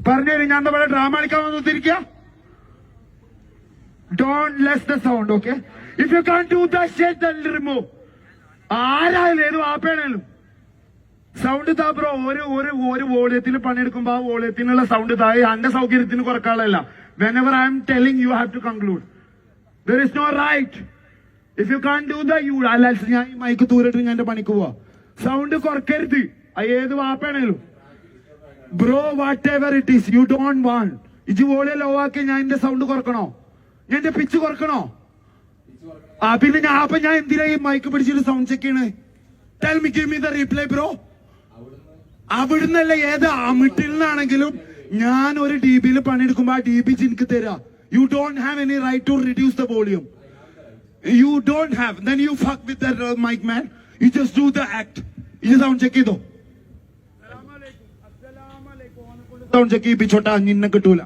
പറഞ്ഞു ഞാൻ എന്താ പറയുക, ഡ്രാമ കളിക്കാൻ വന്നിരിക്കുക. Don't less the sound, okay? If you can't do that shit, then remove. ആരായാലും ഏത് വാപ്പയാണേലും സൗണ്ട് താ ബ്രോ. ഒരു വോളിയത്തിൽ പണിയെടുക്കുമ്പോ ആ വോളിയത്തിനുള്ള സൗണ്ട് താ. എന്റെ സൗകര്യത്തിന് കുറക്കാളല്ല. Whenever I am telling you have to conclude. There is no right. If you can't do that, you അല്ല ഞാൻ ഈ മൈക്ക് ദൂരിട്ട് ഞാൻ എന്റെ പണിക്ക് പോവാ. സൗണ്ട് കുറക്കരുത്. ഏത് വാപ്പയാണേലും bro, whatever it is you don't want. ഇത് വോളിയം ലോ ആക്കി ഞാൻ എന്റെ സൗണ്ട് കുറക്കണോ? ഞാൻ എന്റെ പിച്ച് കുറക്കണോ? പിന്നെ ഞാൻ എന്തിനാ ഈ മൈക്ക് പിടിച്ചിട്ട് സൗണ്ട് ചെക്ക് ചെയ്യണേ? Tell me, give me the reply bro. അവിടുന്നല്ല, ഏത് അമിട്ടിൽ നിന്നാണെങ്കിലും ഞാൻ ഒരു DB പണിയെടുക്കുമ്പോ ആ DB എനിക്ക് തരാ. You don't have any right to reduce the volume. You don't have. Then you fuck with the mic man. You just do the act. ഇത് സൗണ്ട് ചെക്ക് ചെയ്തോ? സൗണ്ട് ചെക്ക് ചെയ്യിപ്പിച്ചോട്ടാ, നിന്നെ കിട്ടൂല.